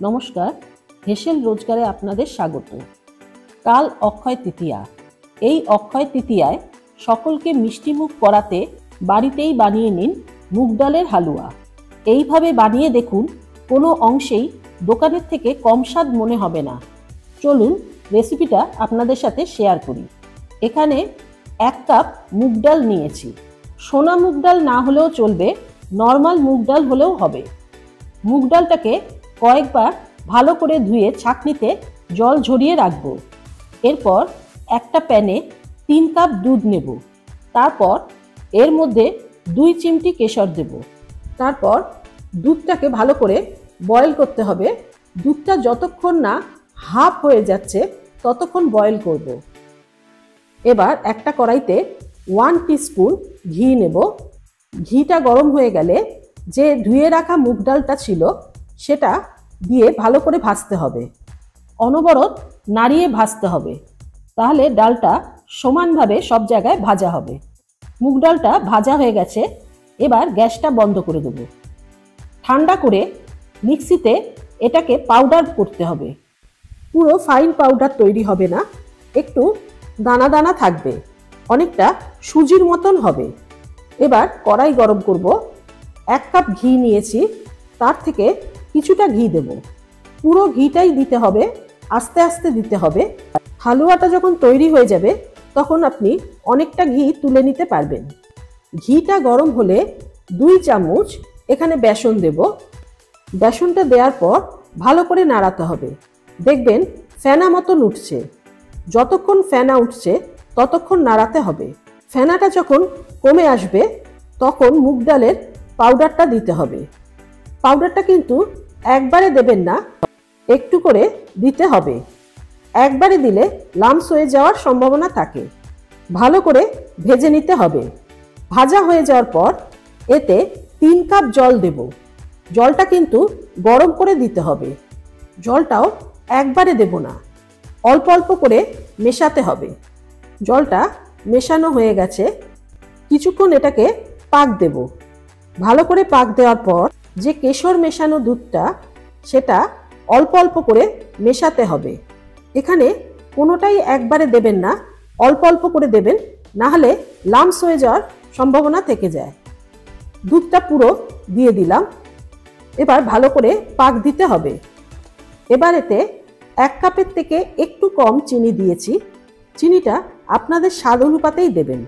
নমস্কার, হেসেল রোজগারে আপনাদের স্বাগত। কাল অক্ষয় তৃতীয়া। এই অক্ষয় তৃতীয়ায় সকলকে মিষ্টিমুখ করাতে বাড়িতেই বানিয়ে নিন মুগ ডালের হালুয়া। এইভাবে বানিয়ে দেখুন, কোনো অংশেই দোকানের থেকে কম স্বাদ মনে হবে না। চলুন রেসিপিটা আপনাদের সাথে শেয়ার করি। এখানে 1 কাপ মুগ ডাল নিয়েছি। সোনা মুগ ডাল না হলেও চলবে, নর্মাল মুগ ডাল হলেও হবে। মুগ ডালটাকে কয়েকবার ভালো করে ধুয়ে ছাঁকনিতে জল ঝরিয়ে রাখবো। এরপর একটা প্যানে 3 কাপ দুধ নেব। তারপর এর মধ্যে 2 চিমটি কেশর দেব। তারপর দুধটাকে ভালো করে বয়েল করতে হবে। দুধটা যতক্ষণ না হাফ হয়ে যাচ্ছে ততক্ষণ বয়েল করব। এবার একটা কড়াইতে 1 টিস্পুন ঘি নেব। ঘিটা গরম হয়ে গেলে যে ধুয়ে রাখা মুগ ডালটা ছিল সেটা দিয়ে ভালো করে ভাজতে হবে। অনবরত নাড়িয়ে ভাজতে হবে, তাহলে ডালটা সমানভাবে সব জায়গায় ভাজা হবে। মুগ ডালটা ভাজা হয়ে গেছে, এবার গ্যাসটা বন্ধ করে দেব। ঠান্ডা করে মিক্সিতে এটাকে পাউডার করতে হবে। পুরো ফাইন পাউডার তৈরি হবে না, একটু দানা দানা থাকবে, অনেকটা সুজির মতন হবে। এবার কড়াই গরম করব। 1 কাপ ঘি নিয়েছি, তার থেকে কিছুটা ঘি দেব। পুরো ঘিটাই দিতে হবে, আস্তে আস্তে দিতে হবে। হালুয়াটা যখন তৈরি হয়ে যাবে তখন আপনি অনেকটা ঘি তুলে নিতে পারবেন। ঘিটা গরম হলে 2 চামচ এখানে বেসন দেব। বেসনটা দেওয়ার পর ভালো করে নাড়াতে হবে। দেখবেন ফেনা মতন উঠছে। যতক্ষণ ফেনা উঠছে ততক্ষণ নাড়াতে হবে। ফেনাটা যখন কমে আসবে তখন মুগ ডালের পাউডারটা দিতে হবে। পাউডারটা কিন্তু একবারে দেবেন না, একটু করে দিতে হবে। একবারে দিলে লামস হয়ে যাওয়ার সম্ভাবনা থাকে। ভালো করে ভেজে নিতে হবে। ভাজা হয়ে যাওয়ার পর এতে 3 কাপ জল দেব। জলটা কিন্তু গরম করে দিতে হবে। জলটাও একবারে দেব না, অল্প অল্প করে মেশাতে হবে। জলটা মেশানো হয়ে গেছে, কিছুক্ষণ এটাকে পাক দেব। ভালো করে পাক দেওয়ার পর যে কেশর মেশানো দুধটা সেটা অল্প অল্প করে মেশাতে হবে। এখানে কোনোটাই একবারে দেবেন না, অল্প অল্প করে দেবেন, না হলে লামস হয়ে যাওয়ার সম্ভাবনা থেকে যায়। দুধটা পুরো দিয়ে দিলাম। এবার ভালো করে পাক দিতে হবে। এবার এতে 1 কাপের থেকে একটু কম চিনি দিয়েছি। চিনিটা আপনাদের স্বাদ অনুপাতেই দেবেন।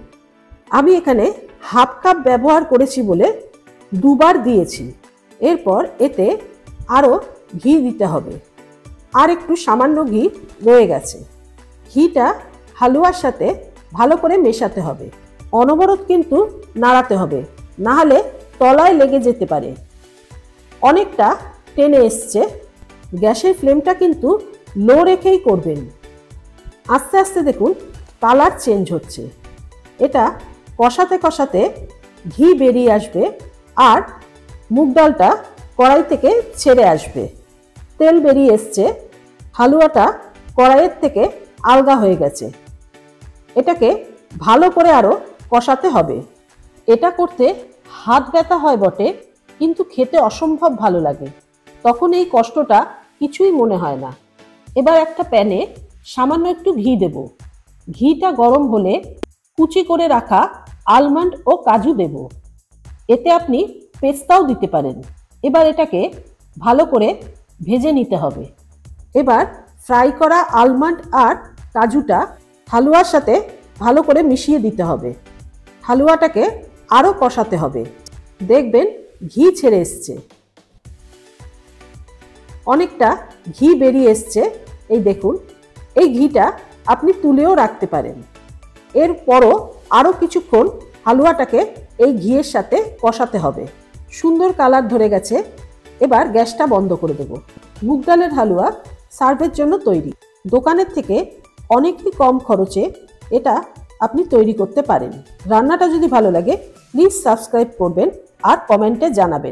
আমি এখানে 1/2 কাপ ব্যবহার করেছি বলে 2 বার দিয়েছি। এরপর এতে আরও ঘি দিতে হবে। আর একটু সামান্য ঘি রয়ে গেছে। ঘিটা হালুয়ার সাথে ভালো করে মেশাতে হবে। অনবরত কিন্তু নাড়াতে হবে, না হলে তলায় লেগে যেতে পারে। অনেকটা টেনে এসছে। গ্যাসের ফ্লেমটা কিন্তু লো রেখেই করবেন। আস্তে আস্তে দেখুন কালার চেঞ্জ হচ্ছে। এটা কষাতে কষাতে ঘি বেরিয়ে আসবে আর মুগ ডালটা কড়াই থেকে ছেড়ে আসবে। তেল বেরিয়ে এসছে, হালুয়াটা কড়াইয়ের থেকে আলগা হয়ে গেছে। এটাকে ভালো করে আরও কষাতে হবে। এটা করতে হাত ব্যথা হয় বটে, কিন্তু খেতে অসম্ভব ভালো লাগে। তখন এই কষ্টটা কিছুই মনে হয় না। এবার একটা প্যানে সামান্য একটু ঘি দেব। ঘিটা গরম হলে কুচি করে রাখা আলমন্ড ও কাজু দেব। এতে আপনি পেস্তাও দিতে পারেন। এবার এটাকে ভালো করে ভেজে নিতে হবে। এবার ফ্রাই করা আলমন্ড আর কাজুটা হালুয়ার সাথে ভালো করে মিশিয়ে দিতে হবে। হালুয়াটাকে আরও কষাতে হবে। দেখবেন ঘি ছেড়ে এসছে, অনেকটা ঘি বেরিয়ে এসছে। এই দেখুন, এই ঘিটা আপনি তুলেও রাখতে পারেন। এরপরও আরও কিছুক্ষণ হালুয়াটাকে এই ঘিয়ের সাথে কষাতে হবে। সুন্দর কালার ধরে গেছে। এবার গ্যাসটা বন্ধ করে দেব। মুগ ডালের হালুয়া সার্ভের জন্য তৈরি। দোকানের থেকে অনেকই কম খরচে এটা আপনি তৈরি করতে পারেন। রান্নাটা যদি ভালো লাগে প্লিজ সাবস্ক্রাইব করবেন আর কমেন্টে জানাবেন।